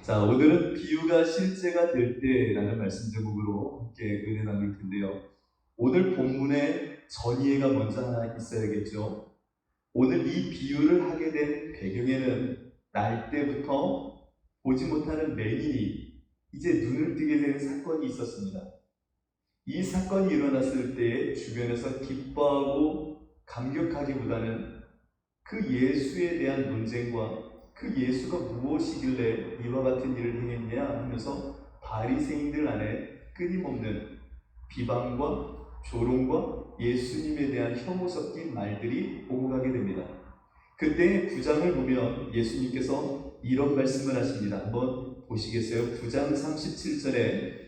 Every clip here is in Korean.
자, 오늘은 비유가 실제가 될 때라는 말씀 제목으로 함께 은혜 나눌 텐데요. 오늘 본문에 전이해가 먼저 하나 있어야겠죠. 오늘 이 비유를 하게 된 배경에는 날 때부터 보지 못하는 맹인이 이제 눈을 뜨게 되는 사건이 있었습니다. 이 사건이 일어났을 때에 주변에서 기뻐하고 감격하기보다는 그 예수에 대한 논쟁과 그 예수가 무엇이길래 이와 같은 일을 행했냐 하면서 바리새인들 안에 끊임없는 비방과 조롱과 예수님에 대한 혐오 섞인 말들이 오고 가게 됩니다. 그때 9장을 보면 예수님께서 이런 말씀을 하십니다. 한번 보시겠어요? 9장 37절에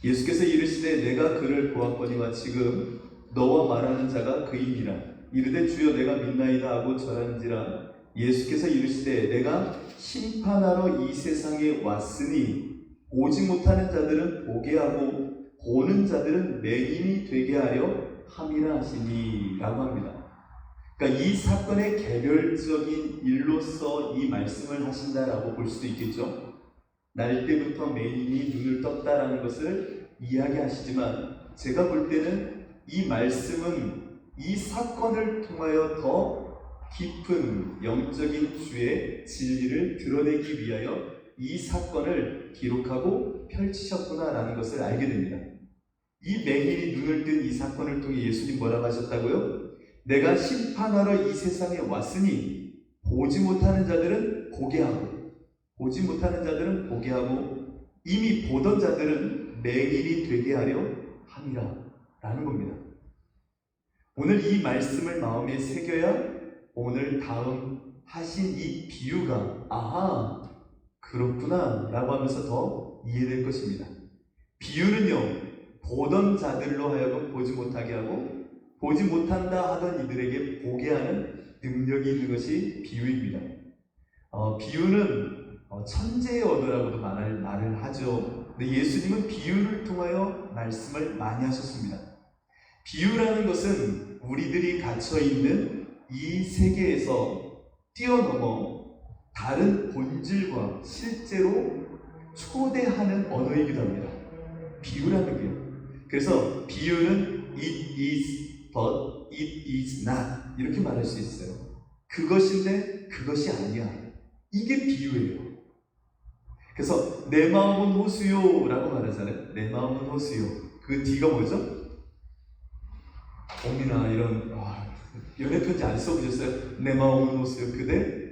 예수께서 이르시되 내가 그를 보았거니와 지금 너와 말하는 자가 그이니라. 이르되 주여 내가 믿나이다 하고 절하는지라. 예수께서 이르시되 내가 심판하러 이 세상에 왔으니 보지 못하는 자들은 보게 하고 보는 자들은 맹인이 되게 하려 함이라 하시니 라고 합니다. 그러니까 이 사건의 개별적인 일로서 이 말씀을 하신다라고 볼 수도 있겠죠. 날 때부터 맹인이 눈을 떴다라는 것을 이야기하시지만 제가 볼 때는 이 말씀은 이 사건을 통하여 더 깊은 영적인 주의 진리를 드러내기 위하여 이 사건을 기록하고 펼치셨구나라는 것을 알게 됩니다. 이 맹인이 눈을 뜬 이 사건을 통해 예수님 뭐라고 하셨다고요? 내가 심판하러 이 세상에 왔으니 보지 못하는 자들은 보게 하고 보지 못하는 자들은 보게 하고 이미 보던 자들은 맹인이 되게 하려 함이라 라는 겁니다. 오늘 이 말씀을 마음에 새겨야 오늘 다음 하신 이 비유가 아하 그렇구나 라고 하면서 더 이해될 것입니다. 비유는요 보던 자들로 하여금 보지 못하게 하고 보지 못한다 하던 이들에게 보게 하는 능력이 있는 것이 비유입니다. 비유는 천재의 언어라고도 말을 하죠. 근데 예수님은 비유를 통하여 말씀을 많이 하셨습니다. 비유라는 것은 우리들이 갇혀있는 이 세계에서 뛰어넘어 다른 본질과 실제로 초대하는 언어이기도 합니다. 비유라는 게요. 그래서 비유는 it is but it is not 이렇게 말할 수 있어요. 그것인데 그것이 아니야. 이게 비유예요. 그래서 내 마음은 호수요라고 말하잖아요. 내 마음은 호수요. 그 뒤가 뭐죠? 봄이나 이런 연애편지 안 써보셨어요? 내 마음은 호수요. 그대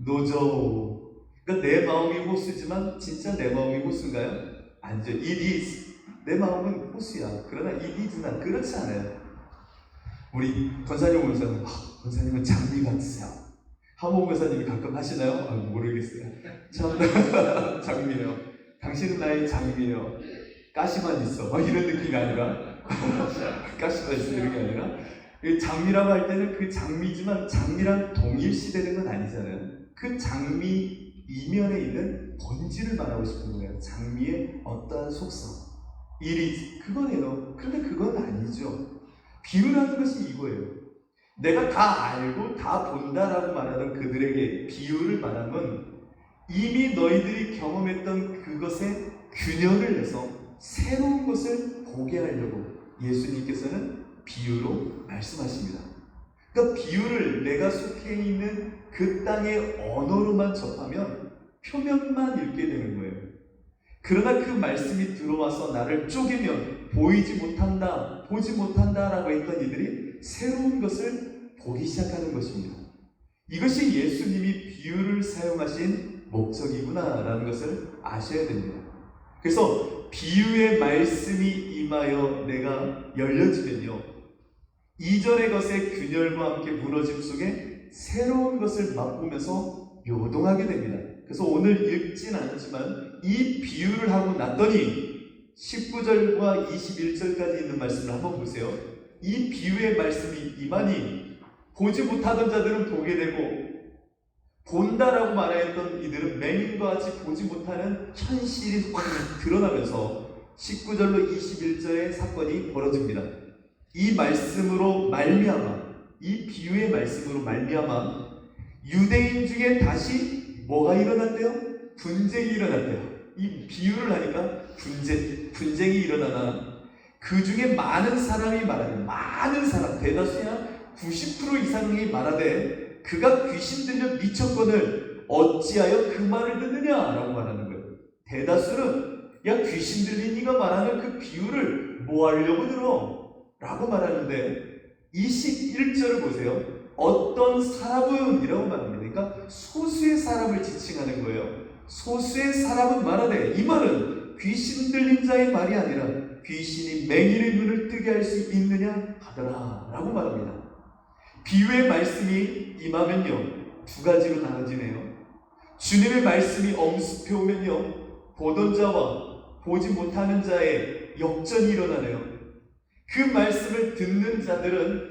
노저. 그러니까 내 마음이 호수지만 진짜 내 마음이 호수인가요? 아니죠. It is. 내 마음은 호수야. 그러나 it is not. 그렇지 않아요. 우리 권사님 오면서 권사님은 장미 같으세요. 하모 권사님이 가끔 하시나요? 모르겠어요. 참 장미예요. 당신은 나의 장미예요. 가시만 있어. 이런 느낌이 아니라 가시만 있어 이런 게 아니라 장미라고 할 때는 그 장미지만 장미랑 동일시되는 건 아니잖아요. 그 장미 이면에 있는 본질을 말하고 싶은 거예요. 장미의 어떠한 속성. 일이 그거네요. 그런데 그건 아니죠. 비유라는 것이 이거예요. 내가 다 알고 다 본다라고 말하던 그들에게 비유를 말하면 이미 너희들이 경험했던 그것에 균열을 내서 새로운 것을 보게 하려고 예수님께서는 비유로 말씀하십니다. 그러니까 비유를 내가 속해 있는 그 땅의 언어로만 접하면 표면만 읽게 되는 거예요. 그러나 그 말씀이 들어와서 나를 쪼개면 보이지 못한다, 보지 못한다라고 했던 이들이 새로운 것을 보기 시작하는 것입니다. 이것이 예수님이 비유를 사용하신 목적이구나라는 것을 아셔야 됩니다. 그래서 비유의 말씀이 임하여 내가 열려지면요, 이전의 것의 균열과 함께 무너짐 속에 새로운 것을 맛보면서 요동하게 됩니다. 그래서 오늘 읽진 않지만 이 비유를 하고 났더니 19절과 21절까지 있는 말씀을 한번 보세요. 이 비유의 말씀이 임하니 보지 못하던 자들은 보게 되고 본다라고 말하였던 이들은 맹인과 같이 보지 못하는 현실이 확 드러나면서 19절로 21절의 사건이 벌어집니다. 이 말씀으로 말미암아, 이 비유의 말씀으로 말미암아 유대인 중에 다시 뭐가 일어났대요? 분쟁이 일어났대요. 이 비유를 하니까 분쟁이 일어나나 그 중에 많은 사람이 말하되, 많은 사람, 대다수야 90% 이상이 말하되 그가 귀신 들려 미쳤거늘 어찌하여 그 말을 듣느냐라고 말하는 거예요. 대다수는 야, 귀신 들린 이가 말하는 그 비유를 뭐 하려고 들어? 라고 말하는데 21절을 보세요. 어떤 사람은 이라고 말합니다. 그러니까 소수의 사람을 지칭하는 거예요. 소수의 사람은 말하되, 이 말은 귀신 들린 자의 말이 아니라 귀신이 맹인의 눈을 뜨게 할 수 있느냐 하더라 라고 말합니다. 비유의 말씀이 임하면요, 두 가지로 나눠지네요. 주님의 말씀이 엄습해 오면요, 보던 자와 보지 못하는 자의 역전이 일어나네요. 그 말씀을 듣는 자들은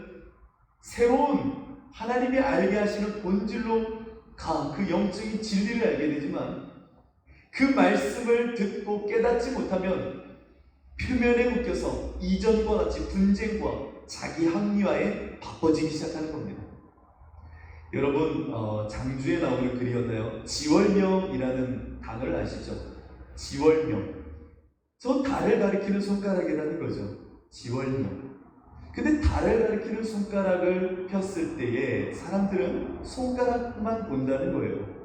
새로운 하나님이 알게 하시는 본질로 그 영적인 진리를 알게 되지만, 그 말씀을 듣고 깨닫지 못하면 표면에 묶여서 이전과 같이 분쟁과 자기 합리화에 바빠지기 시작하는 겁니다. 여러분, 장주에 나오는 글이었나요? 지월명이라는 단어를 아시죠? 지월명. 저 달을 가리키는 손가락이라는 거죠. 지월명. 근데 달을 가리키는 손가락을 폈을 때에 사람들은 손가락만 본다는 거예요.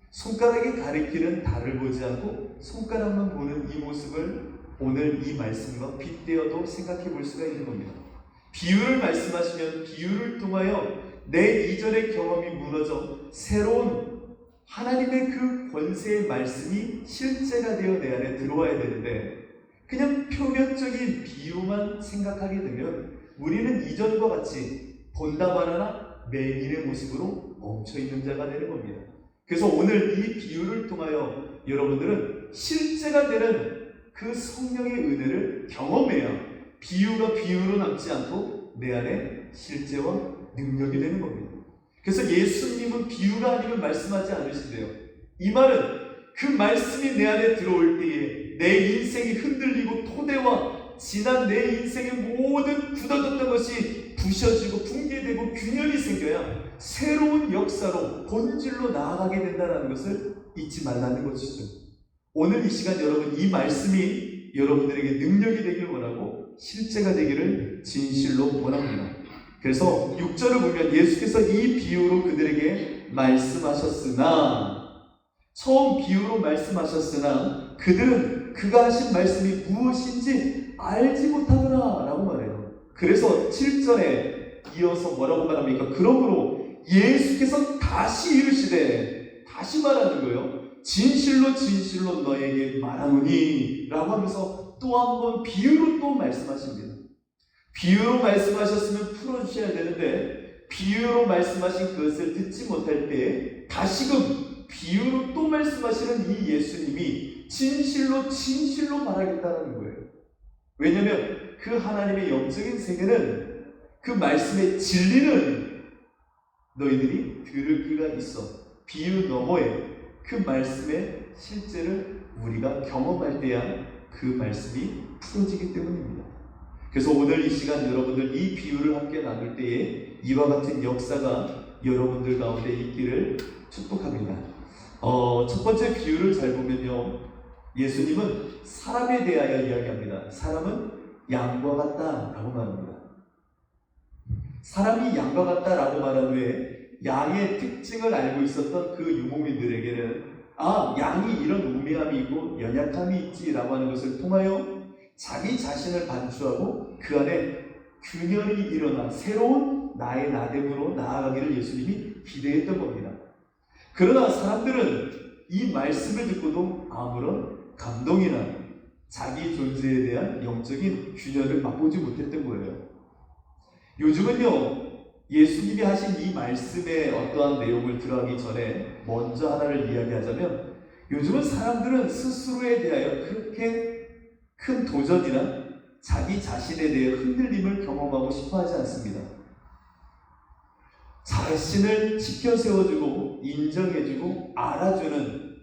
손가락이 가리키는 달을 보지 않고 손가락만 보는 이 모습을 오늘 이 말씀과 빗대어도 생각해 볼 수가 있는 겁니다. 비유를 말씀하시면 비유를 통하여 내 이전의 경험이 무너져 새로운 하나님의 그 권세의 말씀이 실제가 되어 내 안에 들어와야 되는데, 그냥 표면적인 비유만 생각하게 되면 우리는 이전과 같이 본다 말하나 맹인의 모습으로 멈춰있는 자가 되는 겁니다. 그래서 오늘 이 비유를 통하여 여러분들은 실제가 되는 그 성령의 은혜를 경험해야 비유가 비유로 남지 않고 내 안에 실제와 능력이 되는 겁니다. 그래서 예수님은 비유가 아니면 말씀하지 않으신대요. 이 말은 그 말씀이 내 안에 들어올 때에 내 인생이 흔들리고 토대와 지난 내 인생의 모든 굳어졌던 것이 부셔지고 붕괴되고 균열이 생겨야 새로운 역사로 본질로 나아가게 된다는 것을 잊지 말라는 것이죠. 오늘 이 시간 여러분, 이 말씀이 여러분들에게 능력이 되길 원하고 실제가 되기를 진실로 원합니다. 그래서 6절을 보면 예수께서 이 비유로 그들에게 말씀하셨으나, 처음 비유로 말씀하셨으나 그들은 그가 하신 말씀이 무엇인지 알지 못하더라 라고 말해요. 그래서 7절에 이어서 뭐라고 말합니까? 그러므로 예수께서 다시 이르시되, 다시 말하는 거예요. 진실로 진실로 너에게 말하노니 라고 하면서 또 한 번 비유로 또 말씀하십니다. 비유로 말씀하셨으면 풀어주셔야 되는데 비유로 말씀하신 그것을 듣지 못할 때 다시금 비유로 또 말씀하시는 이 예수님이 진실로 진실로 말하겠다는 거예요. 왜냐하면 그 하나님의 영적인 세계는, 그 말씀의 진리는 너희들이 들을 기가 있어. 비유 너머에 그 말씀의 실제를 우리가 경험할 때야 그 말씀이 풀어지기 때문입니다. 그래서 오늘 이 시간 여러분들 이 비유를 함께 나눌 때에 이와 같은 역사가 여러분들 가운데 있기를 축복합니다. 첫 번째 비유를 잘 보면요, 예수님은 사람에 대하여 이야기합니다. 사람은 양과 같다라고 말합니다. 사람이 양과 같다라고 말한 후에 양의 특징을 알고 있었던 그 유목민들에게는 양이 이런 우매함이 있고 연약함이 있지라고 하는 것을 통하여 자기 자신을 반추하고 그 안에 균열이 일어나 새로운 나의 나됨으로 나아가기를 예수님이 기대했던 겁니다. 그러나 사람들은 이 말씀을 듣고도 아무런 감동이나 자기 존재에 대한 영적인 균열을 맛보지 못했던 거예요. 요즘은요, 예수님이 하신 이 말씀의 어떠한 내용을 들어가기 전에 먼저 하나를 이야기하자면, 요즘은 사람들은 스스로에 대하여 그렇게 큰 도전이나 자기 자신에 대해 흔들림을 경험하고 싶어 하지 않습니다. 자신을 지켜 세워주고 인정해주고 알아주는,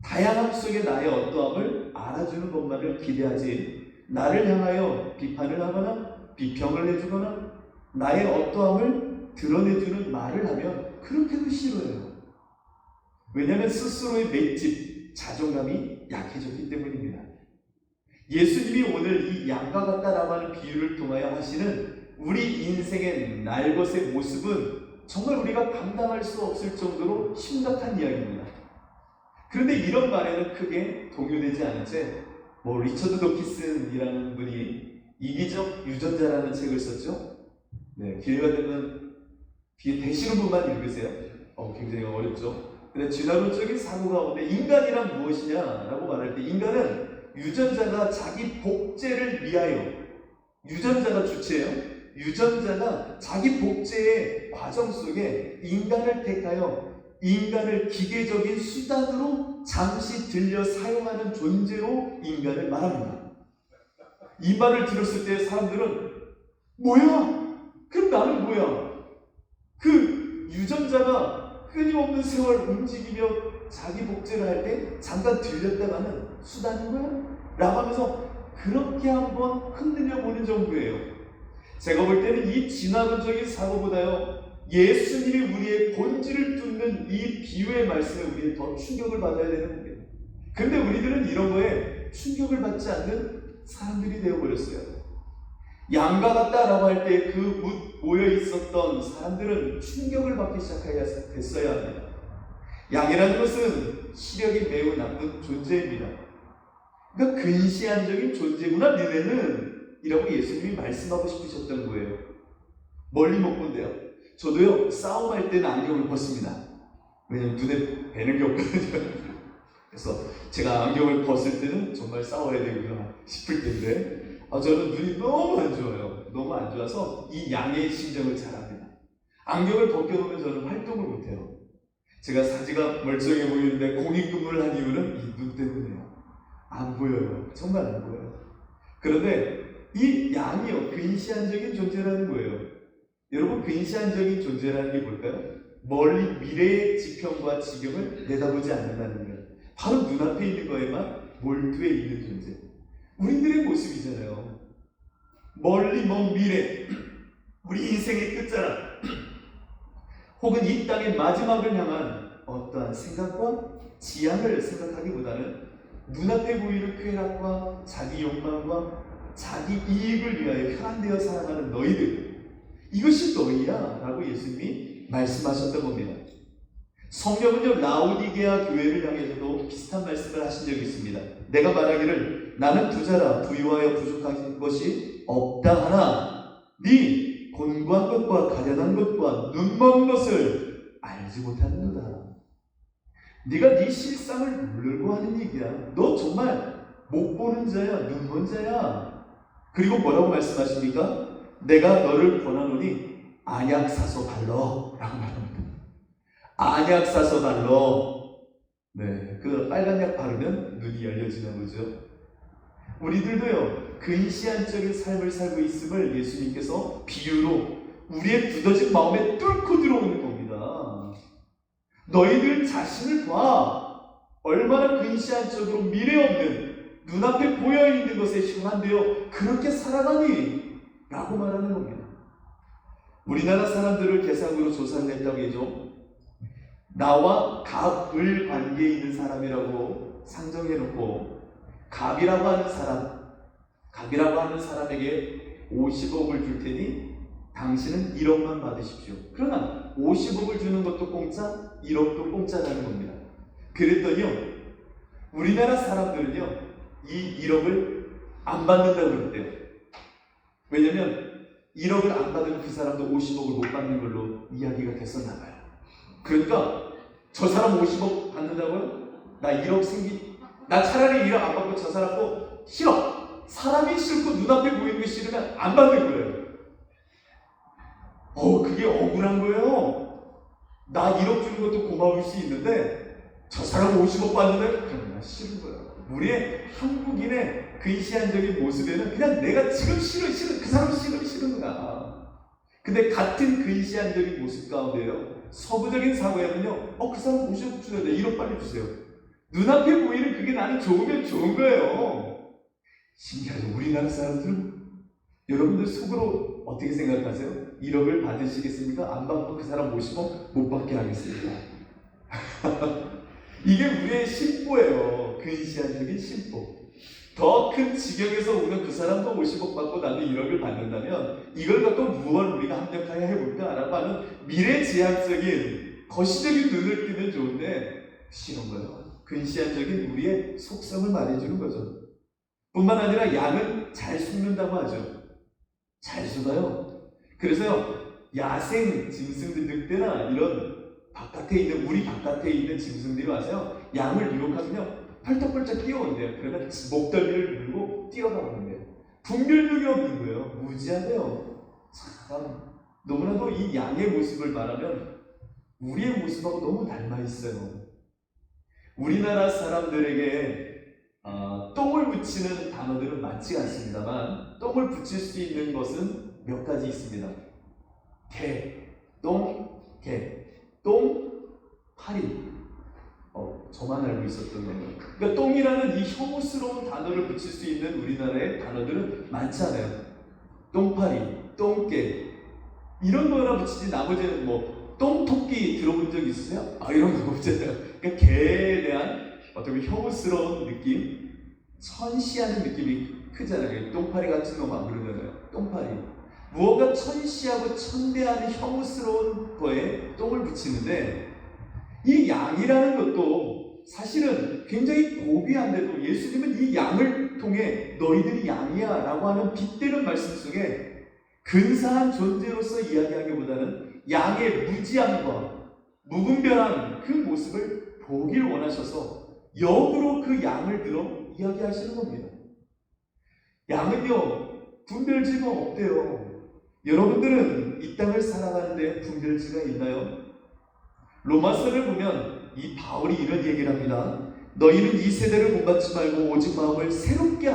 다양함 속에 나의 어떠함을 알아주는 것만을 기대하지, 나를 향하여 비판을 하거나 비평을 해주거나 나의 어떠함을 드러내주는 말을 하면 그렇게도 싫어해요. 왜냐하면 스스로의 맷집, 자존감이 약해졌기 때문입니다. 예수님이 오늘 이 양과 같다라고 하는 비유를 통하여 하시는 우리 인생의 날것의 모습은 정말 우리가 감당할 수 없을 정도로 심각한 이야기입니다. 그런데 이런 말에는 크게 동요되지 않은 채 리처드 도키슨이라는 분이 이기적 유전자라는 책을 썼죠. 네, 기회가 되면 뒤에 되시는 분만 읽으세요. 굉장히 어렵죠. 근데 진화론적인 사고 가운데 인간이란 무엇이냐라고 말할 때 인간은 유전자가 자기 복제를 위하여, 유전자가 주체예요. 유전자가 자기 복제의 과정 속에 인간을 택하여 인간을 기계적인 수단으로 잠시 들려 사용하는 존재로 인간을 말합니다. 이 말을 들었을 때 사람들은 뭐야? 그럼 나는 뭐야? 그 유전자가 끊임없는 세월 움직이며 자기 복제를 할 때 잠깐 들렸다가는 수단인 거야? 라고 하면서 그렇게 한번 흔들려 보는 정도예요. 제가 볼 때는 이 진화론적인 사고보다요, 예수님이 우리의 본질을 뚫는 이 비유의 말씀에 우리는 더 충격을 받아야 되는 겁니다. 그런데 우리들은 이런 거에 충격을 받지 않는 사람들이 되어버렸어요. 양과 같다라고 할 때 그 모여 있었던 사람들은 충격을 받기 시작해야 됐어야 합니다. 양이라는 것은 시력이 매우 나쁜 존재입니다. 그러니까 근시안적인 존재구나 너네는 이라고 예수님이 말씀하고 싶으셨던 거예요. 멀리 못 본대요. 저도요 싸움할 때는 안경을 벗습니다. 왜냐면 눈에 뵈는 게 없거든요. 그래서 제가 안경을 벗을 때는 정말 싸워야 되구나 싶을 텐데 저는 눈이 너무 안 좋아요. 너무 안 좋아서 이 양의 심정을 잘 압니다. 안경을 벗겨놓으면 저는 활동을 못해요. 제가 사지가 멀쩡해 보이는데 공익근무를 한 이유는 이 눈 때문이에요. 안 보여요. 정말 안 보여요. 그런데 이 양이요 근시안적인 존재라는 거예요. 여러분, 근시안적인 존재라는 게 뭘까요? 멀리 미래의 지평과 지경을 내다보지 않는다는 거예요. 바로 눈앞에 있는 거에만 몰두해 있는 존재. 우리들의 모습이잖아요. 멀리 먼 미래, 우리 인생의 끝자락, 혹은 이 땅의 마지막을 향한 어떠한 생각과 지향을 생각하기보다는 눈앞에 보이는 쾌락과 자기 욕망과 자기 이익을 위하여 혈안되어 살아가는 너희들, 이것이 너희야 라고 예수님이 말씀하셨던 겁니다. 성경은요 라오디게아 교회를 향해서도 비슷한 말씀을 하신 적이 있습니다. 내가 말하기를 나는 부자라 부유하여 부족한 것이 없다 하나 네 곤고한 것과 가련한 것과 눈먼 것을 알지 못하는도다. 네가 네 실상을 모르고 하는 얘기야. 너 정말 못 보는 자야, 눈먼 자야. 그리고 뭐라고 말씀하십니까? 내가 너를 권하노니 안약 사서 발러 라고 말합니다. 안약 사서 발러. 네, 그 빨간 약 바르면 눈이 열려지나 보죠. 우리들도요 근시안적인 삶을 살고 있음을 예수님께서 비유로 우리의 굳어진 마음에 뚫고 들어오는 겁니다. 너희들 자신을 봐. 얼마나 근시안적으로 미래 없는 눈앞에 보여있는 것에 혈안되어 그렇게 살아가니? 라고 말하는 겁니다. 우리나라 사람들을 대상으로 조사를 했다고 해죠. 나와 갑을 관계에 있는 사람이라고 상정해놓고 갑이라고 하는 사람에게 50억을 줄 테니 당신은 1억만 받으십시오. 그러나 50억을 주는 것도 공짜, 1억도 공짜라는 겁니다. 그랬더니요 우리나라 사람들은요 이 1억을 안 받는다고 그랬대요. 왜냐면 1억을 안 받으면 그 사람도 50억을 못 받는 걸로 이야기가 됐었나 봐요. 그러니까 저 사람 50억 받는다고요? 나 차라리 1억 안 받고 저 사람도 싫어. 사람이 싫고 눈앞에 보이는 게 싫으면 안 받는 거예요. 그게 억울한 거예요. 나 1억 주는 것도 고마울 수 있는데 저 사람 50억 받는데 그럼 나 싫은 거예요. 우리의 한국인의 근시안적인 모습에는 그냥 내가 지금 싫어 그 사람 싫은 거야. 근데 같은 근시안적인 모습 가운데요 서구적인 사고에는요 그 사람 50억 주셔야 돼. 1억 빨리 주세요. 눈앞에 보이는 그게 나는 좋으면 좋은 거예요. 신기하죠. 우리나라 사람들은 여러분들 속으로 어떻게 생각하세요? 1억을 받으시겠습니까? 안 받고 그 사람 50억 못 받게 하겠습니다. 이게 우리의 심보예요. 근시안적인 심보. 더 큰 지경에서 오는 그 사람도 50억 받고 나도 1억을 받는다면 이걸 갖고 무엇 우리가 합력하여 해볼까라고 하는 미래지향적인 거시적인 눈을 뜨면 좋은데 싫은 거예요. 근시안적인 우리의 속성을 말해주는 거죠. 뿐만 아니라 양은 잘 숨는다고 하죠. 잘 숨어요. 그래서요, 야생 짐승들 늑대나 이런 바깥에 있는, 우리 바깥에 있는 짐승들이 와서요, 양을 유혹하면요 펄떡펄떡 뛰어온대요. 그러면 목덜미를 물고 뛰어가는데요. 분별력이 없는 거예요. 무지하대요. 참 너무나도 이 양의 모습을 말하면 우리의 모습하고 너무 닮아 있어요. 우리나라 사람들에게 똥을 붙이는 단어들은 많지 않습니다만 똥을 붙일 수 있는 것은 몇 가지 있습니다. 개, 똥, 개, 똥, 파리. 저만 알고 있었던 거예요. 그러니까 똥이라는 이 혐오스러운 단어를 붙일 수 있는 우리나라의 단어들은 많지 않아요. 똥파리, 똥개 이런 거나 붙이지 나머지는 뭐 똥토끼 들어본 적 있으세요? 이런 거 없잖아요. 그러니까 개에 대한 어떤 혐오스러운 느낌, 천시하는 느낌이 크잖아요. 똥파리 같은 놈 그러잖아요. 똥파리. 무언가 천시하고 천대하는 혐오스러운 거에 똥을 붙이는데 이 양이라는 것도 사실은 굉장히 고귀한데도 예수님은 이 양을 통해 너희들이 양이야 라고 하는 빗대는 말씀 속에 근사한 존재로서 이야기하기보다는 양의 무지함과 무분별한 그 모습을 보길 원하셔서 역으로 그 양을 들어 이야기하시는 겁니다. 양은요 분별지가 없대요. 여러분들은 이 땅을 살아가는데 분별지가 있나요? 로마서를 보면 이 바울이 이런 얘기를 합니다. 너희는 이 세대를 본받지 말고 오직 마음을 새롭게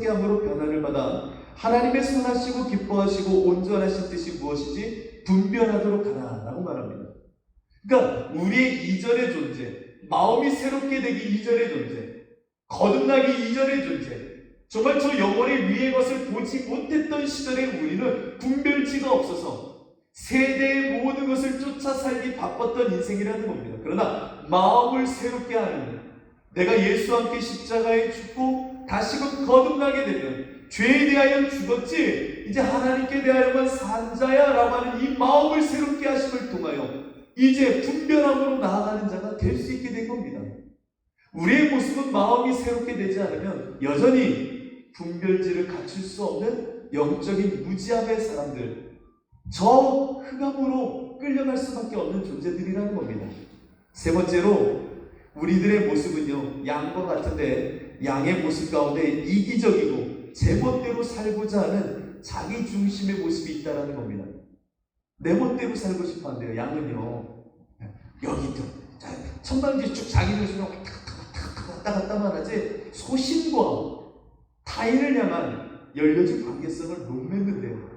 함으로 변화를 받아 하나님의 선하시고 기뻐하시고 온전하신 뜻이 무엇이지 분별하도록 하라 라고 말합니다. 그러니까 우리의 이전의 존재, 마음이 새롭게 되기 이전의 존재, 거듭나기 이전의 존재, 정말 저 영원의 위의 것을 보지 못했던 시절에 우리는 분별지가 없어서 세대의 모든 것을 쫓아 살기 바빴던 인생이라는 겁니다. 그러나 마음을 새롭게 하는, 내가 예수와 함께 십자가에 죽고 다시금 거듭나게 되면 죄에 대하여 죽었지 이제 하나님께 대하여만 산 자야 라고 하는 이 마음을 새롭게 하심을 통하여 이제 분별함으로 나아가는 자가 될 수 있게 된 겁니다. 우리의 모습은 마음이 새롭게 되지 않으면 여전히 분별지를 갖출 수 없는 영적인 무지함의 사람들, 저 흑암으로 끌려갈 수밖에 없는 존재들이라는 겁니다. 세 번째로 우리들의 모습은요 양과 같은데 양의 모습 가운데 이기적이고 제멋대로 살고자 하는 자기 중심의 모습이 있다는 겁니다. 내 멋대로 살고 싶어 한대요. 양은요 여기 있죠. 천방지 쭉 자기 중심으로 왔다 갔다만 하지 소신과 타인을 향한 열려진 관계성을 못 맺는데요.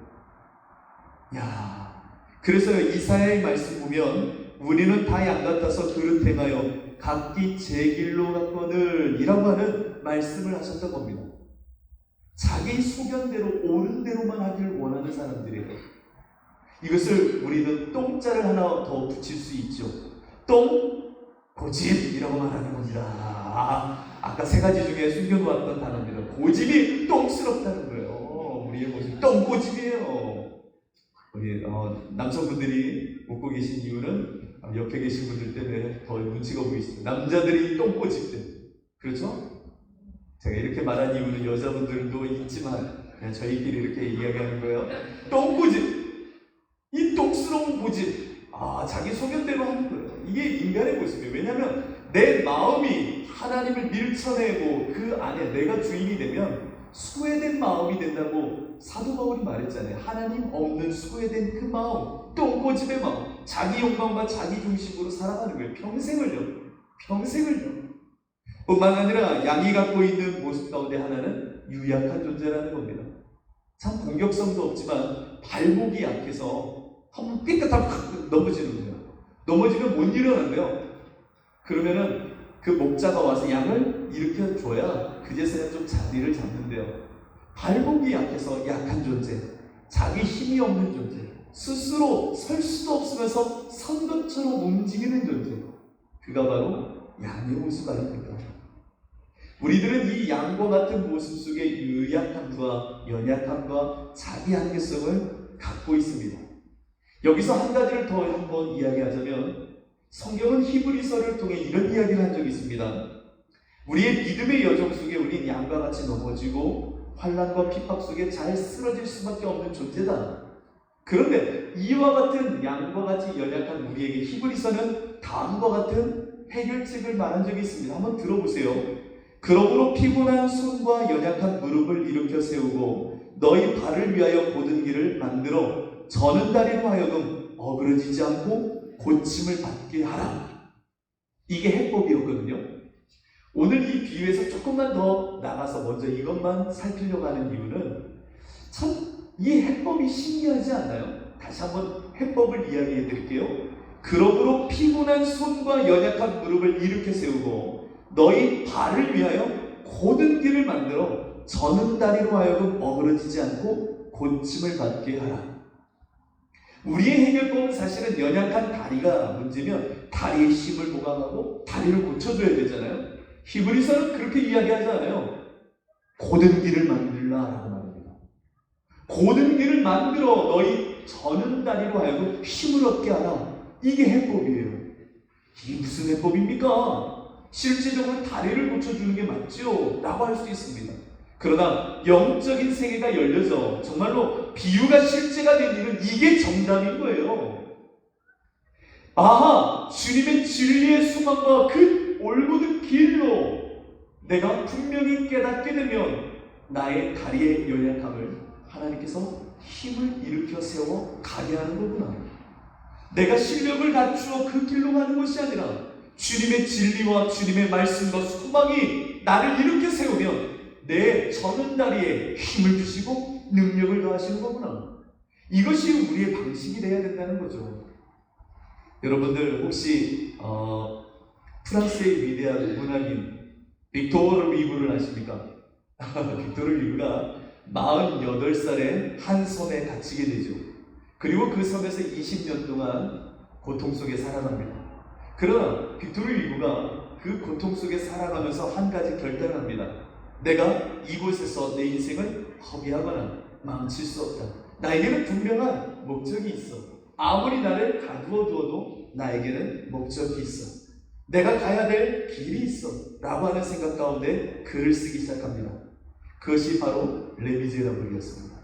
그래서 이사야의 말씀 보면 우리는 다 양 같아서 그릇 행하여 각기 제 길로 갔거늘 이라고 하는 말씀을 하셨던 겁니다. 자기 소견대로 옳은 대로만 하길 원하는 사람들이에요. 이것을 우리는 똥자를 하나 더 붙일 수 있죠. 똥 고집이라고 말하는 겁니다. 아까 세 가지 중에 숨겨놓았던 단어입니다. 고집이 똥스럽다는 거예요. 우리의 모습 똥고집이에요. 우리 남성분들이 웃고 계신 이유는 옆에 계신 분들 때문에 더 눈치가 보이시죠. 남자들이 똥꼬집들, 그렇죠? 제가 이렇게 말한 이유는 여자분들도 있지만 그냥 저희끼리 이렇게 이야기하는 거예요. 똥꼬집, 이 똥스러운 고집, 자기 소견대로 하는 거예요. 이게 인간의 모습이에요. 왜냐하면 내 마음이 하나님을 밀쳐내고 그 안에 내가 주인이 되면 소외된 마음이 된다고 사도 바울이 말했잖아요. 하나님 없는 소외된 그 마음, 똥꼬집의 마음, 자기 욕망과 자기 중심으로 살아가는 거예요. 평생을요. 뿐만 아니라 양이 갖고 있는 모습 가운데 하나는 유약한 존재라는 겁니다. 참 공격성도 없지만 발목이 약해서 한번 삐끗하면 넘어지는 거예요. 넘어지면 못 일어난대요. 그러면은 그 목자가 와서 양을 일으켜줘야 그제서야 좀 자리를 잡는데요. 발목이 약해서 약한 존재, 자기 힘이 없는 존재, 스스로 설 수도 없으면서 선 것처럼 움직이는 존재, 그가 바로 양의 모습 아닙니까? 우리들은 이 양과 같은 모습 속에 유약함과 연약함과 자기 한계성을 갖고 있습니다. 여기서 한 가지를 더 한번 이야기하자면 성경은 히브리서를 통해 이런 이야기를 한 적이 있습니다. 우리의 믿음의 여정 속에 우린 양과 같이 넘어지고 환난과 핍박 속에 잘 쓰러질 수밖에 없는 존재다. 그런데 이와 같은 양과 같이 연약한 우리에게 히브리서는 다음과 같은 해결책을 말한 적이 있습니다. 한번 들어보세요. 그러므로 피곤한 손과 연약한 무릎을 일으켜 세우고 너희 발을 위하여 곧은 길을 만들어 저는 다리로 하여금 어그러지지 않고 고침을 받게 하라. 이게 해법이었거든요. 오늘 이 비유에서 조금만 더 나가서 먼저 이것만 살피려고 하는 이유는 참 이 해법이 신기하지 않나요? 다시 한번 해법을 이야기해 드릴게요. 그러므로 피곤한 손과 연약한 무릎을 일으켜 세우고 너희 발을 위하여 곧은 길을 만들어 저는 다리로 하여금 어그러지지 않고 고침을 받게 하라. 우리의 해결법은 사실은 연약한 다리가 문제면 다리의 힘을 보강하고 다리를 고쳐줘야 되잖아요. 히브리서는 그렇게 이야기하지 않아요. 곧은 길을 만들라라고 말합니다. 곧은 길을 만들어 너희 저는 다리로 하여금 힘을 얻게 하라. 이게 해법이에요. 이게 무슨 해법입니까? 실제적으로 다리를 고쳐주는 게 맞죠? 라고 할 수 있습니다. 그러나 영적인 세계가 열려서 정말로 비유가 실제가 된 일은 이게 정답인 거예요. 아하! 주님의 진리의 수망과 그 올곧은 길로 내가 분명히 깨닫게 되면 나의 다리의 연약함을 하나님께서 힘을 일으켜 세워 가게 하는 거구나. 내가 실력을 갖추어 그 길로 가는 것이 아니라 주님의 진리와 주님의 말씀과 소망이 나를 일으켜 세우면 내 저는 다리에 힘을 주시고 능력을 더하시는 거구나. 이것이 우리의 방식이 되어야 된다는 거죠. 여러분들 혹시 프랑스의 위대한 문학인 빅토르 리브를 아십니까? 빅토르 리브가 48살에 한 섬에 갇히게 되죠. 그리고 그 섬에서 20년 동안 고통 속에 살아갑니다. 그러나 빅토르 리브가 그 고통 속에 살아가면서 한 가지 결단을 합니다. 내가 이곳에서 내 인생을 허비하거나 망칠 수 없다. 나에게는 분명한 목적이 있어. 아무리 나를 가두어 두어도 나에게는 목적이 있어. 내가 가야 될 길이 있어. 라고 하는 생각 가운데 글을 쓰기 시작합니다. 그것이 바로 레미제라블이었습니다.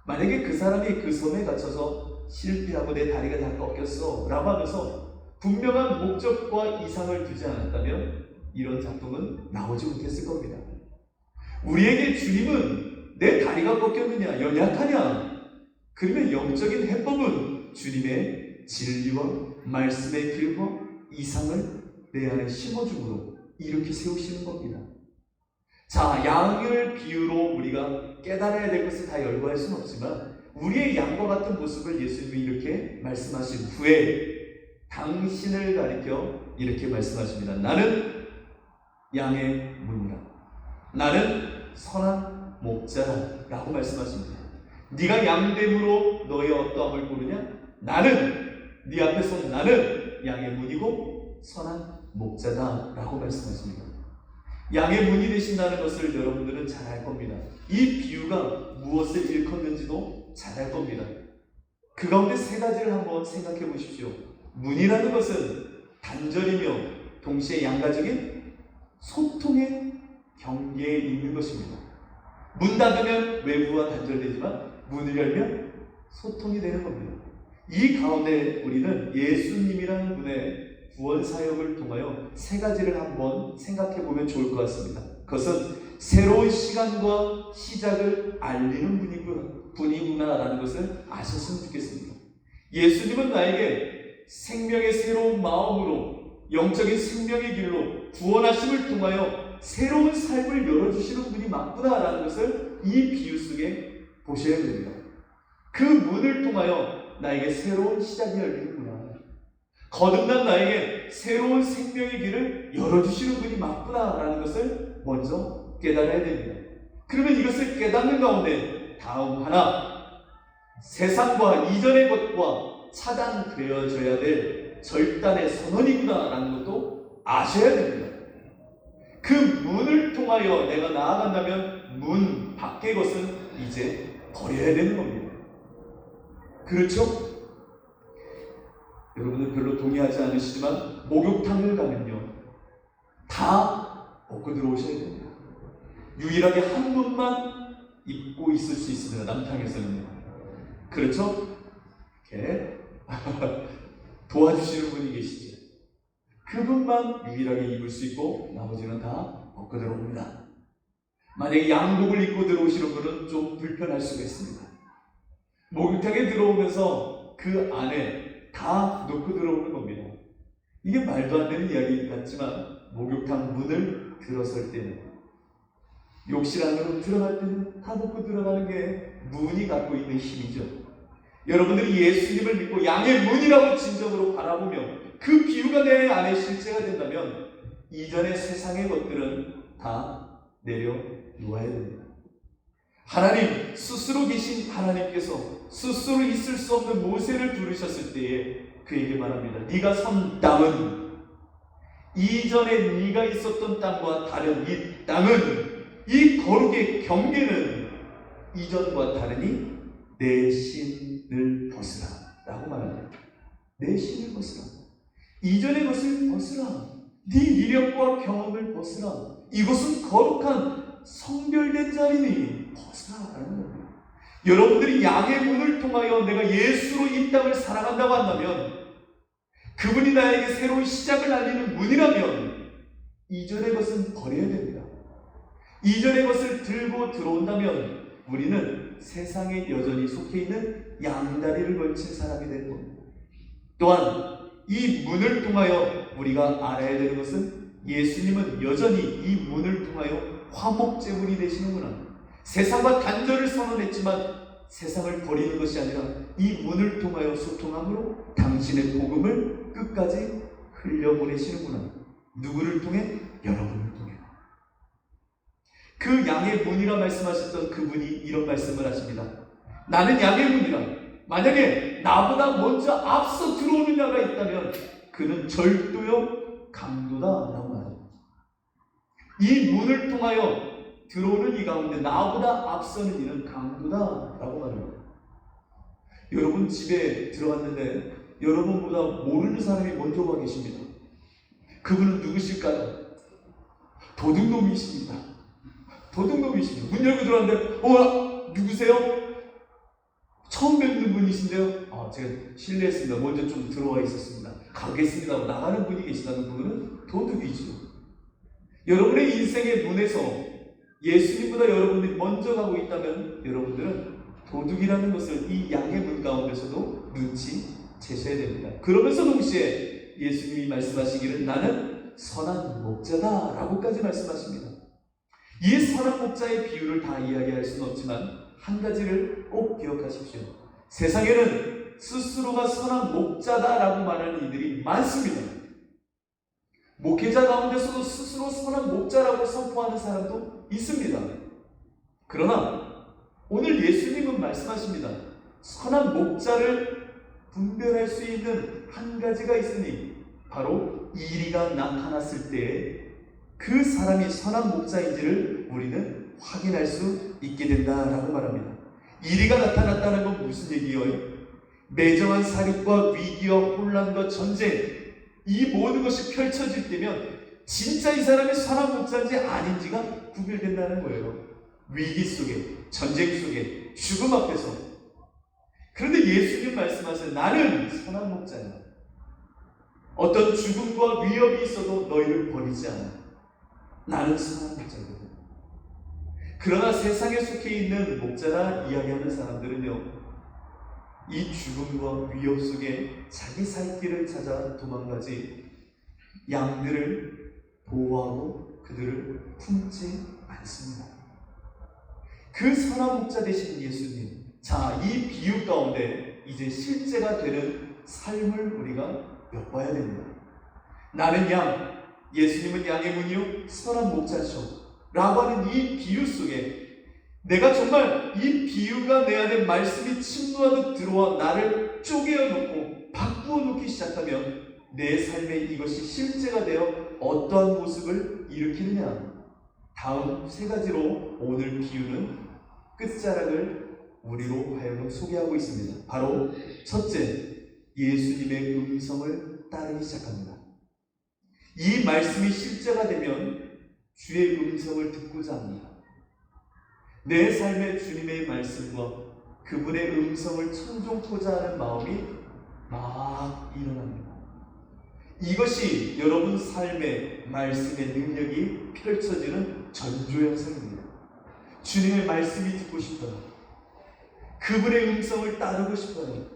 만약에 그 사람이 그 섬에 갇혀서 실패하고 내 다리가 다 꺾였어 라고 하면서 분명한 목적과 이상을 두지 않았다면 이런 작품은 나오지 못했을 겁니다. 우리에게 주님은 내 다리가 꺾였느냐, 연약하냐? 그러면 영적인 해법은 주님의 진리와 말씀의 길과 이상을 내 안에 심어줌으로 이렇게 세우시는 겁니다. 자, 양을 비유로 우리가 깨달아야 될 것을 다 열거할 수는 없지만 우리의 양과 같은 모습을 예수님이 이렇게 말씀하신 후에 당신을 가리켜 이렇게 말씀하십니다. 나는 양의 문이라. 나는 선한 목자라 라고 말씀하십니다. 네가 양됨으로 너의 어떠함을 고르냐? 나는 네 앞에서 나는 양의 문이고 선한 목자다 라고 말씀하십니다. 양의 문이 되신다는 것을 여러분들은 잘 알 겁니다. 이 비유가 무엇을 일컫는지도 잘 알 겁니다. 그 가운데 세 가지를 한번 생각해 보십시오. 문이라는 것은 단절이며 동시에 양가적인 소통의 경계에 있는 것입니다. 문 닫으면 외부와 단절되지만 문을 열면 소통이 되는 겁니다. 이 가운데 우리는 예수님이라는 분의 구원 사역을 통하여 세 가지를 한번 생각해 보면 좋을 것 같습니다. 그것은 새로운 시간과 시작을 알리는 분이구나라는 것을 아셨으면 좋겠습니다. 예수님은 나에게 생명의 새로운 마음으로 영적인 생명의 길로 구원하심을 통하여 새로운 삶을 열어주시는 분이 맞구나라는 것을 이 비유 속에 보셔야 됩니다. 그 문을 통하여 나에게 새로운 시작이 열리는구나. 거듭난 나에게 새로운 생명의 길을 열어주시는 분이 맞구나라는 것을 먼저 깨달아야 됩니다. 그러면 이것을 깨닫는 가운데 다음 하나, 세상과 이전의 것과 차단되어져야 될 절단의 선언이구나라는 것도 아셔야 됩니다. 그 문을 통하여 내가 나아간다면 문 밖의 것은 이제 버려야 되는 겁니다. 그렇죠? 여러분들 별로 동의하지 않으시지만 목욕탕을 가면요 다 벗고 들어오셔야 됩니다. 유일하게 한 분만 입고 있을 수 있습니다. 남탕에서는요. 그렇죠? 이렇게 도와주시는 분이 계시죠. 그분만 유일하게 입을 수 있고 나머지는 다 벗고 들어옵니다. 만약에 양복을 입고 들어오시는 분은 좀 불편할 수가 있습니다. 목욕탕에 들어오면서 그 안에 다 놓고 들어오는 겁니다. 이게 말도 안 되는 이야기 같지만 목욕탕 문을 들어설 때는, 욕실 안으로 들어갈 때는 다 놓고 들어가는 게 문이 갖고 있는 힘이죠. 여러분들이 예수님을 믿고 양의 문이라고 진정으로 바라보며 그 비유가 내 안에 실제가 된다면 이전의 세상의 것들은 다 내려놓아야 됩니다. 하나님 스스로 계신 하나님께서 스스로 있을 수 없는 모세를 부르셨을 때에 그에게 말합니다. 네가 선 땅은, 이전에 네가 있었던 땅과 다른 이 땅은, 이 거룩의 경계는 이전과 다르니 내 신을 벗으라 라고 말합니다. 내 신을 벗으라. 이전의 것을 벗으라. 네 이력과 경험을 벗으라. 이것은 거룩한 성별된 자리니 벗으라 라는 겁니다. 여러분들이 양의 문을 통하여 내가 예수로 이 땅을 살아간다고 한다면, 그분이 나에게 새로운 시작을 알리는 문이라면 이전의 것은 버려야 됩니다. 이전의 것을 들고 들어온다면 우리는 세상에 여전히 속해 있는 양다리를 걸친 사람이 되는 겁니다. 또한 이 문을 통하여 우리가 알아야 되는 것은 예수님은 여전히 이 문을 통하여 화목제물이 되시는구나. 세상과 단절을 선언했지만 세상을 버리는 것이 아니라 이 문을 통하여 소통함으로 당신의 복음을 끝까지 흘려보내시는구나. 누구를 통해? 여러분을 통해. 그 양의 문이라 말씀하셨던 그분이 이런 말씀을 하십니다. 나는 양의 문이라. 만약에 나보다 먼저 앞서 들어오는 자가 있다면 그는 절도요 강도다 라고 말합니다. 이 문을 통하여 들어오는 이 가운데 나보다 앞서는 이는 강도다 라고 말합니다. 여러분 집에 들어갔는데 여러분보다 모르는 사람이 먼저 와 계십니다. 그분은 누구실까요? 도둑놈이십니다. 도둑놈이십니다. 문 열고 들어왔는데 누구세요? 처음 뵙는 분이신데요. 제가 실례했습니다. 먼저 좀 들어와 있었습니다. 가겠습니다 하고 나가는 분이 계시다는 분은 도둑이죠. 여러분의 인생의 문에서 예수님보다 여러분들이 먼저 가고 있다면 여러분들은 도둑이라는 것을 이 양의 문 가운데서도 눈치채셔야 됩니다. 그러면서 동시에 예수님이 말씀하시기를 나는 선한 목자다 라고까지 말씀하십니다. 이 선한 목자의 비유를 다 이야기할 수는 없지만 한 가지를 꼭 기억하십시오. 세상에는 스스로가 선한 목자다라고 말하는 이들이 많습니다. 목회자 가운데서도 스스로 선한 목자라고 선포하는 사람도 있습니다. 그러나 오늘 예수님은 말씀하십니다. 선한 목자를 분별할 수 있는 한 가지가 있으니 바로 이리가 나타났을 때에 그 사람이 선한 목자인지를 우리는 확인할 수 있게 된다라고 말합니다. 이리가 나타났다는 건 무슨 얘기예요? 매정한 살인과 위기와 혼란과 전쟁, 이 모든 것이 펼쳐질 때면 진짜 이 사람이 선한 목자인지 아닌지가 구별된다는 거예요. 위기 속에, 전쟁 속에, 죽음 앞에서. 그런데 예수님 말씀하세요. 나는 선한 목자야. 어떤 죽음과 위협이 있어도 너희를 버리지 않아. 나는 선한 목자거든. 그러나 세상에 속해 있는 목자라 이야기하는 사람들은요, 이 죽음과 위협 속에 자기 살 길을 찾아 도망가지 양들을 보호하고 그들을 품지 않습니다. 그 선한 목자 되신 예수님, 자, 이 비유 가운데 이제 실제가 되는 삶을 우리가 엿봐야 됩니다. 나는 양, 예수님은 양의 문이요 선한 목자죠 라고 하는 이 비유 속에 내가 정말 이 비유가 내 안에 말씀이 침노하듯 들어와 나를 쪼개어 놓고 바꾸어 놓기 시작하면 내 삶에 이것이 실제가 되어 어떠한 모습을 일으키느냐? 다음 세 가지로 오늘 비유는 끝자락을 우리로 하여금 소개하고 있습니다. 바로 첫째, 예수님의 음성을 따르기 시작합니다. 이 말씀이 실제가 되면 주의 음성을 듣고자 합니다. 내 삶에 주님의 말씀과 그분의 음성을 청종토자 하는 마음이 막 일어납니다. 이것이 여러분 삶의 말씀의 능력이 펼쳐지는 전조현상입니다. 주님의 말씀이 듣고 싶어요. 그분의 음성을 따르고 싶어요.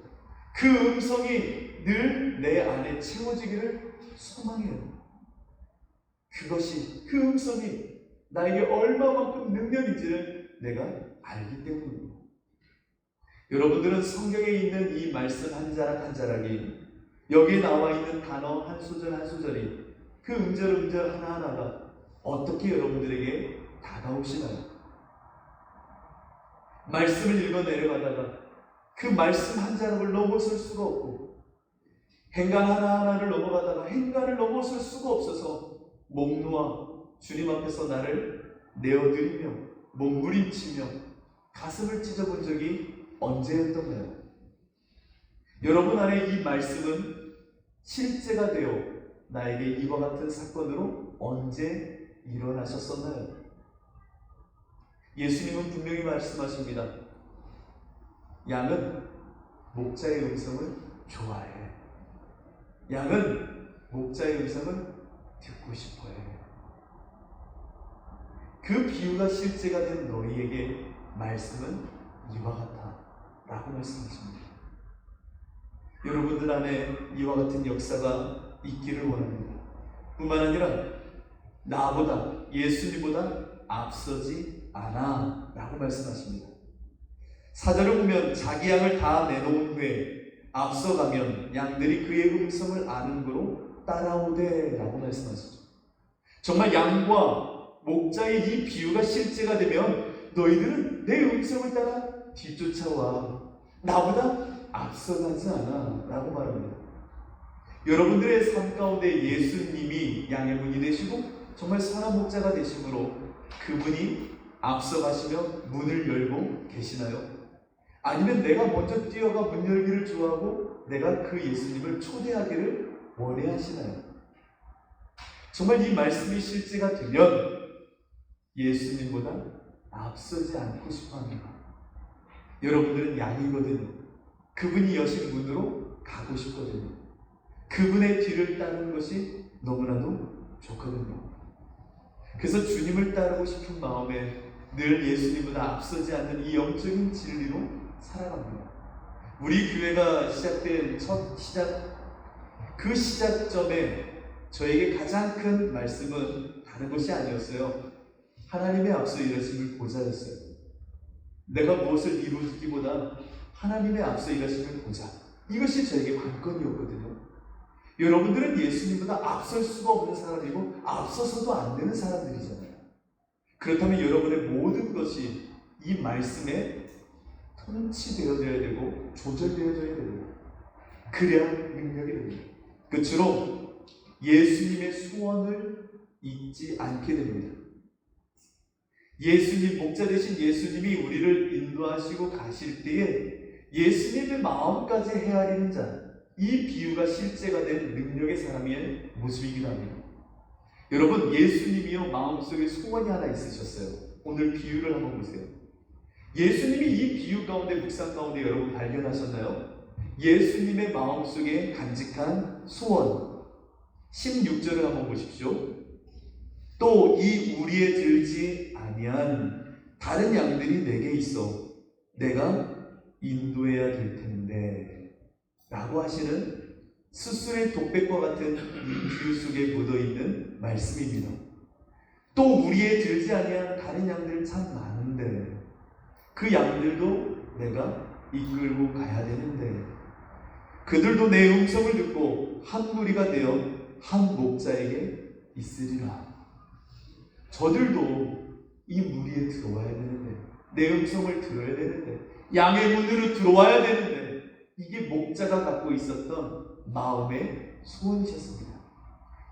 그 음성이 늘 내 안에 채워지기를 소망해요. 그것이, 그 음성이 나에게 얼마만큼 능력인지를 내가 알기 때문입니다. 여러분들은 성경에 있는 이 말씀 한 자락 한 자락이, 여기에 나와 있는 단어 한 소절 한 소절이, 그 음절 하나하나가 어떻게 여러분들에게 다가오시나요? 말씀을 읽어 내려가다가 그 말씀 한 자락을 넘어설 수가 없고, 행간 하나하나를 넘어가다가 행간을 넘어설 수가 없어서 목 놓아 주님 앞에서 나를 내어드리며 몸부림치며 가슴을 찢어본 적이 언제였던가요? 여러분 안에 이 말씀은 실제가 되어 나에게 이와 같은 사건으로 언제 일어나셨었나요? 예수님은 분명히 말씀하십니다. 양은 목자의 음성을 좋아해. 양은 목자의 음성을 듣고 싶어해. 그 비유가 실제가 된 너희에게 말씀은 이와 같다 라고 말씀하십니다. 여러분들 안에 이와 같은 역사가 있기를 원합니다. 뿐만 아니라 나보다, 예수님보다 앞서지 않아 라고 말씀하십니다. 사절을 보면 자기 양을 다 내놓은 후에 앞서가면 양들이 그의 음성을 아는 거로 따라오되 라고 말씀하시죠. 정말 양과 목자의 이 비유가 실제가 되면 너희들은 내 음성을 따라 뒤쫓아와. 나보다 앞서가지 않아 라고 말합니다. 여러분들의 삶 가운데 예수님이 양의 문이 되시고 정말 선한 목자가 되심으로 그분이 앞서가시며 문을 열고 계시나요? 아니면 내가 먼저 뛰어가 문 열기를 좋아하고 내가 그 예수님을 초대하기를 원해하시나요? 정말 이 말씀이 실제가 되면 예수님보다 앞서지 않고 싶어합니다. 여러분들은 양이거든요. 그분이 여신 문으로 가고 싶거든요. 그분의 뒤를 따르는 것이 너무나도 좋거든요. 그래서 주님을 따르고 싶은 마음에 늘 예수님보다 앞서지 않는 이 영적인 진리로 살아갑니다. 우리 교회가 시작된 첫 시작, 그 시작점에 저에게 가장 큰 말씀은 다른 것이 아니었어요. 하나님의 앞서 일하심을 보자였어요. 내가 무엇을 이루기보다 하나님의 앞서 일하심을 보자. 이것이 저에게 관건이었거든요. 여러분들은 예수님보다 앞설 수가 없는 사람이고 앞서서도 안 되는 사람들이잖아요. 그렇다면 여러분의 모든 것이 이 말씀에 통치되어져야 되고 조절되어져야 됩니다. 그래야 능력이 됩니다. 끝으로 예수님의 소원을 잊지 않게 됩니다. 예수님, 목자 되신 예수님이 우리를 인도하시고 가실 때에 예수님의 마음까지 헤아리는 자, 이 비유가 실제가 된 능력의 사람의 모습이기도 합니다. 여러분, 예수님이요 마음속에 소원이 하나 있으셨어요. 오늘 비유를 한번 보세요. 예수님이 이 비유 가운데, 묵상 가운데 여러분 발견하셨나요? 예수님의 마음속에 간직한 소원. 16절을 한번 보십시오. 또 이 우리에 들지 아니한 다른 양들이 내게 있어 내가 인도해야 될 텐데 라고 하시는 스스로의 독백과 같은 이 비유 속에 묻어있는 말씀입니다. 또 우리에 들지 아니한 다른 양들 참 많은데 그 양들도 내가 이끌고 가야 되는데 그들도 내 음성을 듣고 한 무리가 되어 한 목자에게 있으리라. 저들도 이 무리에 들어와야 되는데, 내 음성을 들어야 되는데, 양의 문으로 들어와야 되는데, 이게 목자가 갖고 있었던 마음의 소원이셨습니다.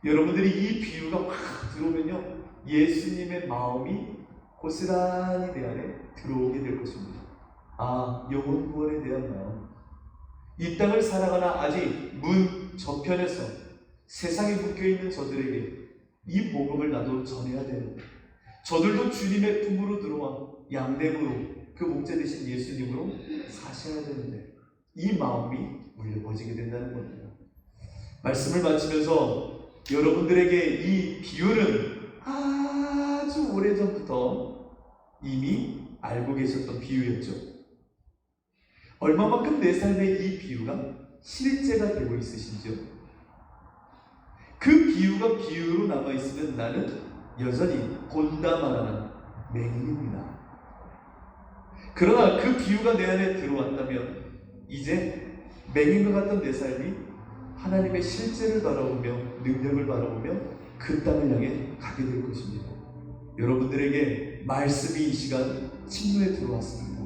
여러분들이 이 비유가 확 들어오면요, 예수님의 마음이 고스란히 내 안에 들어오게 될 것입니다. 아, 영혼 구원에 대한 마음. 이 땅을 살아가나 아직 문 저편에서 세상에 묶여있는 저들에게 이 복음을 나도 전해야 되는데, 저들도 주님의 품으로 들어와 양됨으로 그 목자 되신 예수님으로 사셔야 되는데 이 마음이 울려 퍼지게 된다는 겁니다. 말씀을 마치면서 여러분들에게 이 비유는 아주 오래전부터 이미 알고 계셨던 비유였죠. 얼마만큼 내 삶에 이 비유가 실제가 되고 있으신지요? 그 비유가 비유로 남아있으면 나는 여전히 본다만하는 맹인입니다. 그러나 그 비유가 내 안에 들어왔다면 이제 맹인과 같던 내 삶이 하나님의 실제를 바라보며 능력을 바라보며 그 땅을 향해 가게 될 것입니다. 여러분들에게 말씀이 이 시간 침노에 들어왔습니다.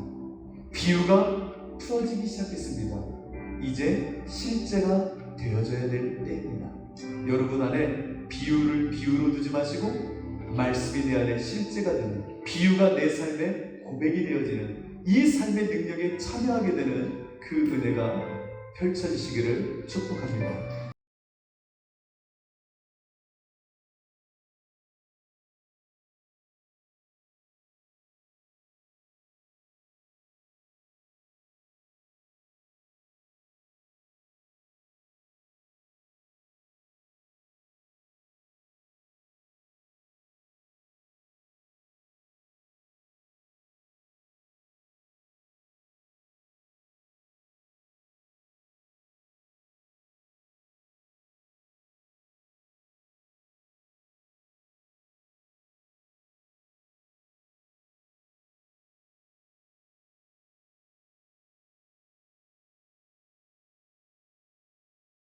비유가 풀어지기 시작했습니다. 이제 실제가 되어져야 될 때입니다. 여러분 안에 비유를 비유로 두지 마시고 말씀이 내 안에 실제가 되는, 비유가 내 삶의 고백이 되어지는, 이 삶의 능력에 참여하게 되는 그 은혜가 펼쳐지시기를 축복합니다.